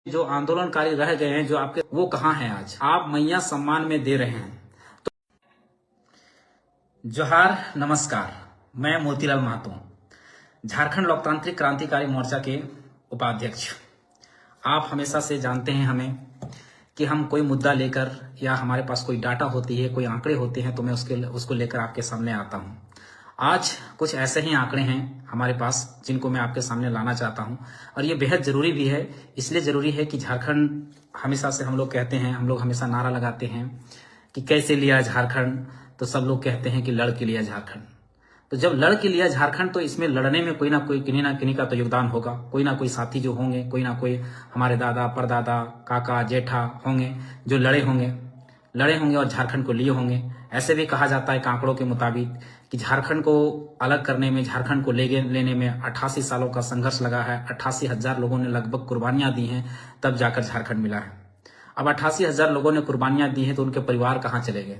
जो आंदोलनकारी रह गए हैं, जो आपके, वो कहाँ हैं आज? आप मैया सम्मान में दे रहे हैं। तो जोहार, नमस्कार। मैं मोतीलाल महतो, झारखंड लोकतांत्रिक क्रांतिकारी मोर्चा के उपाध्यक्ष। आप हमेशा से जानते हैं हमें कि हम कोई मुद्दा लेकर या हमारे पास कोई डाटा होती है, कोई आंकड़े होते हैं, तो मैं उसको लेकर आपके सामने आता हूं। आज कुछ ऐसे ही आंकड़े हैं हमारे पास जिनको मैं आपके सामने लाना चाहता हूं, और ये बेहद जरूरी भी है। इसलिए जरूरी है कि झारखंड, हमेशा से हम लोग कहते हैं, हम लोग हमेशा नारा लगाते हैं कि कैसे लिया झारखंड, तो सब लोग कहते हैं कि लड़ के लिया झारखंड। तो जब लड़ के लिया झारखंड, तो इसमें लड़ने में कोई ना कोई, किन्हीं का तो योगदान होगा। कोई ना कोई साथी जो होंगे, कोई ना कोई हमारे दादा, परदादा, काका, जेठा होंगे जो लड़े होंगे और झारखंड को लिए होंगे। ऐसे भी कहा जाता है आंकड़ों के मुताबिक कि झारखंड को अलग करने में, झारखंड को लेने में 88 सालों का संघर्ष लगा है। 88,000 लोगों ने लगभग कुर्बानियां दी हैं, तब जाकर झारखंड मिला है। अब 88,000 लोगों ने कुर्बानियां दी हैं, तो उनके परिवार कहाँ चले गए?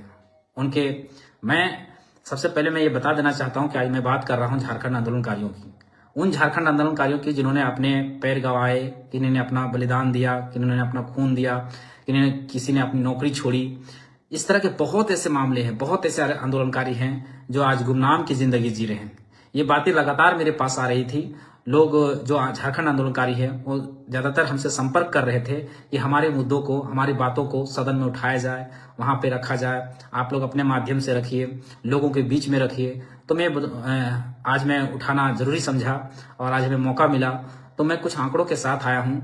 मैं सबसे पहले मैं ये बता देना चाहता हूं कि आज मैं बात कर रहा हूं झारखंड आंदोलनकारियों की, उन झारखंड आंदोलनकारियों की जिन्होंने अपने पैर गंवाए, किन्हीं ने अपना बलिदान दिया, किन्होंने ने अपना खून दिया, किसी ने अपनी नौकरी छोड़ी। इस तरह के बहुत ऐसे मामले हैं, बहुत ऐसे आंदोलनकारी हैं जो आज गुमनाम की जिंदगी जी रहे हैं। ये बातें लगातार मेरे पास आ रही थी। लोग जो झारखंड आंदोलनकारी हैं वो ज्यादातर हमसे संपर्क कर रहे थे कि हमारे मुद्दों को, हमारी बातों को सदन में उठाया जाए, वहां पे रखा जाए। आप लोग अपने माध्यम से रखिए, लोगों के बीच में रखिए। तो आज मैं उठाना जरूरी समझा और आज हमें मौका मिला, तो मैं कुछ आंकड़ों के साथ आया हूं।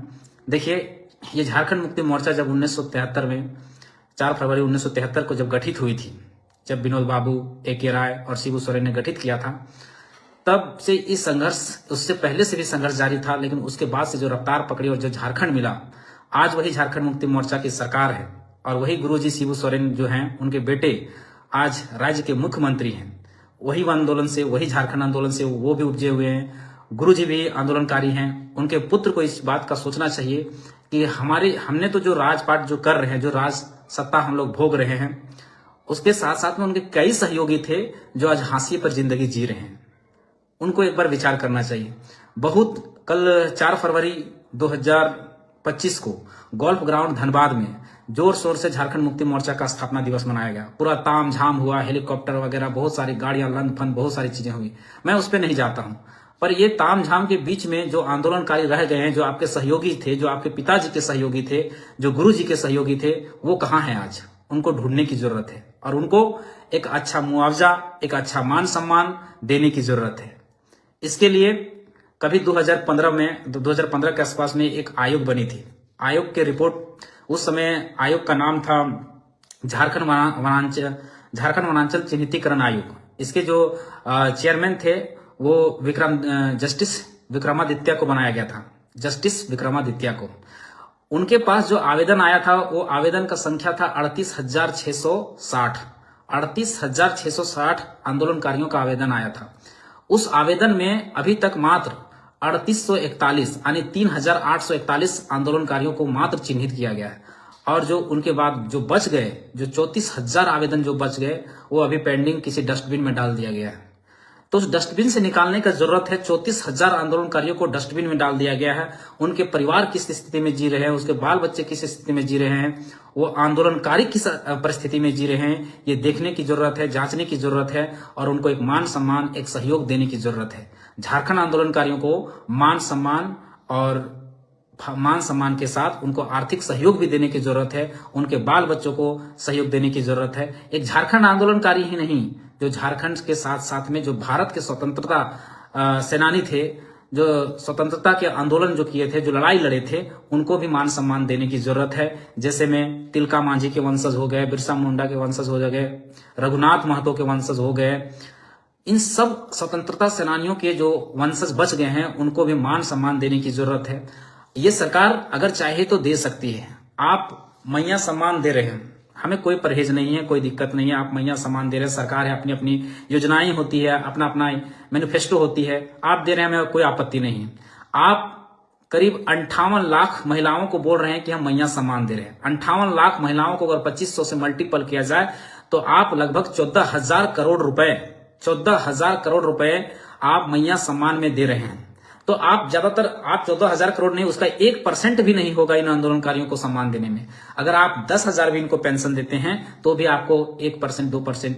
देखिए, ये झारखंड मुक्ति मोर्चा जब 1973 में 4 फरवरी 1973 को जब गठित हुई थी, जब विनोद बाबू, A.K. राय और शिबू सोरेन ने गठित किया था, तब से इस संघर्ष, उससे पहले से भी संघर्ष जारी था, लेकिन उसके बाद से जो रफ्तार पकड़ी और जो झारखंड मिला, आज वही झारखंड मुक्ति मोर्चा की सरकार है और वही गुरुजी शिबू सोरेन जो हैं, उनके बेटे आज राज्य के मुख्यमंत्री हैं। वही आंदोलन से, वही झारखंड आंदोलन से वो भी उपजे हुए हैं। गुरुजी भी आंदोलनकारी हैं। उनके पुत्र को इस बात का सोचना चाहिए कि हमने तो जो राजपाट जो कर रहे हैं, जो राज सत्ता हम लोग भोग रहे हैं, उसके साथ साथ में उनके कई सहयोगी थे जो आज हाशिए पर जिंदगी जी रहे हैं। उनको एक बार विचार करना चाहिए। कल 4 फरवरी 2025 को गोल्फ ग्राउंड धनबाद में जोर शोर से झारखंड मुक्ति मोर्चा का स्थापना दिवस मनाया गया। पूरा ताम झाम हुआ, हेलीकॉप्टर वगैरह, बहुत सारी गाड़ियां, लंद फंद, बहुत सारी चीजें हुई। मैं उस पर नहीं जाता हूं, पर ये ताम झाम के बीच में जो आंदोलनकारी रह गए हैं, जो आपके सहयोगी थे, जो आपके पिताजी के सहयोगी थे, जो गुरु जी के सहयोगी थे, वो कहाँ हैं आज? उनको ढूंढने की जरूरत है और उनको एक अच्छा मुआवजा, एक अच्छा मान सम्मान देने की जरूरत है। इसके लिए कभी 2015 के आसपास में एक आयोग बनी थी। आयोग की रिपोर्ट, उस समय आयोग का नाम था झारखंड वनांचल चिन्हितीकरण आयोग। इसके जो चेयरमैन थे वो जस्टिस विक्रमादित्य को बनाया गया था, जस्टिस विक्रमादित्य को। उनके पास जो आवेदन आया था, वो आवेदन का संख्या था 38,660। 38,660 आंदोलनकारियों का आवेदन आया था। उस आवेदन में अभी तक मात्र 3841 यानी 3,841 आंदोलनकारियों को मात्र चिन्हित किया गया है। और जो उनके बाद जो बच गए, जो 34,000 आवेदन जो बच गए, वो अभी पेंडिंग किसी डस्टबिन में डाल दिया गया है। तो उस डस्टबिन से निकालने का जरूरत है। 34,000 आंदोलनकारियों को डस्टबिन में डाल दिया गया है। उनके परिवार किस स्थिति में जी रहे हैं, उसके बाल बच्चे किस स्थिति में जी रहे हैं, वो आंदोलनकारी किस परिस्थिति में जी रहे हैं, ये देखने की जरूरत है, जांचने की जरूरत है और उनको एक मान सम्मान, एक सहयोग देने की जरूरत है। झारखंड आंदोलनकारियों को मान सम्मान के साथ उनको आर्थिक सहयोग भी देने की जरूरत है। उनके बाल बच्चों को सहयोग देने की जरूरत है। एक झारखंड आंदोलनकारी ही नहीं, जो झारखंड के साथ साथ में जो भारत के स्वतंत्रता सेनानी थे, जो स्वतंत्रता के आंदोलन जो किए थे, जो लड़ाई लड़े थे, उनको भी मान सम्मान देने की जरूरत है। जैसे में तिलका मांझी के वंशज हो गए, बिरसा मुंडा के वंशज हो गए, रघुनाथ महतो के वंशज हो गए। इन सब स्वतंत्रता सेनानियों के जो वंशज बच गए हैं, उनको भी मान सम्मान देने की जरूरत है। ये सरकार अगर चाहे तो दे सकती है। आप मैया सम्मान दे रहे हैं, हमें कोई परहेज नहीं है, कोई दिक्कत नहीं है। आप मैया सम्मान दे रहे हैं, सरकार है, अपनी अपनी योजनाएं होती है, अपना अपना मैनिफेस्टो होती है, आप दे रहे हैं, हमें कोई आपत्ति नहीं है। आप करीब 58 लाख महिलाओं को बोल रहे हैं कि हम मैया सम्मान दे रहे हैं। 58 लाख महिलाओं को अगर 2500 से मल्टीपल किया जाए तो आप लगभग 14,000 करोड़ रुपए आप मैया सम्मान में दे रहे हैं। तो आप ज्यादातर आप 14,000 करोड़ नहीं, उसका 1% भी नहीं होगा इन आंदोलनकारियों को सम्मान देने में। अगर आप 10,000 भी इनको पेंशन देते हैं तो भी आपको 1% 2%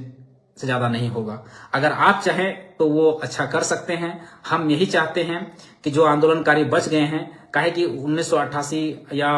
से ज्यादा नहीं होगा। अगर आप चाहें तो वो अच्छा कर सकते हैं। हम यही चाहते हैं कि जो आंदोलनकारी बच गए हैं, काहे कि 1988 या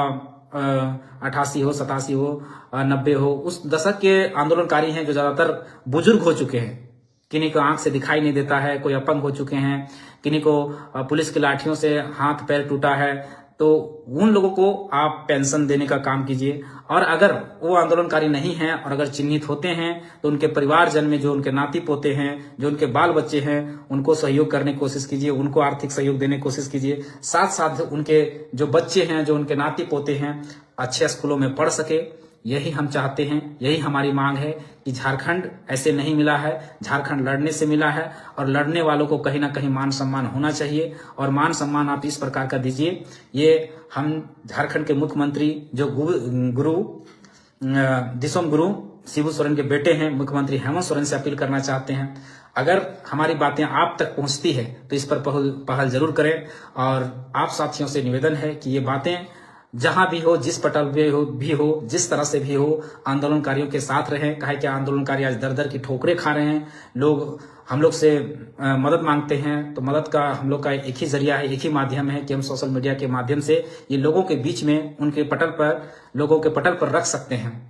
88 हो, 87 हो, 90 हो, उस दशक के आंदोलनकारी हैं जो ज्यादातर बुजुर्ग हो चुके हैं। किन्हीं को आंख से दिखाई नहीं देता है, कोई अपंग हो चुके हैं, किन्हीं को पुलिस की लाठियों से हाथ पैर टूटा है। तो उन लोगों को आप पेंशन देने का काम कीजिए। और अगर वो आंदोलनकारी नहीं हैं और अगर चिन्हित होते हैं तो उनके परिवारजन में जो उनके नाती पोते हैं, जो उनके बाल बच्चे हैं, उनको सहयोग करने की कोशिश कीजिए, उनको आर्थिक सहयोग देने की कोशिश कीजिए। साथ साथ उनके जो बच्चे हैं, जो उनके नाती पोते हैं, अच्छे स्कूलों में पढ़ सके। यही हम चाहते हैं, यही हमारी मांग है कि झारखंड ऐसे नहीं मिला है, झारखंड लड़ने से मिला है और लड़ने वालों को कहीं ना कहीं मान सम्मान होना चाहिए। और मान सम्मान आप इस प्रकार का दीजिए। ये हम झारखंड के मुख्यमंत्री जो दिसोम गुरु शिबू सोरेन के बेटे हैं, मुख्यमंत्री हेमंत सोरेन से अपील करना चाहते हैं, अगर हमारी बातें आप तक पहुंचती है तो इस पर पहल जरूर करें। और आप साथियों से निवेदन है कि ये बातें जहां भी हो, जिस पटल भी हो, जिस तरह से भी हो, आंदोलनकारियों के साथ रहें। काहे कि आंदोलनकारी आज दर दर की ठोकरें खा रहे हैं। लोग हम लोग से मदद मांगते हैं, तो मदद का हम लोग का एक ही जरिया है, एक ही माध्यम है कि हम सोशल मीडिया के माध्यम से ये लोगों के बीच में, उनके पटल पर, लोगों के पटल पर रख सकते हैं।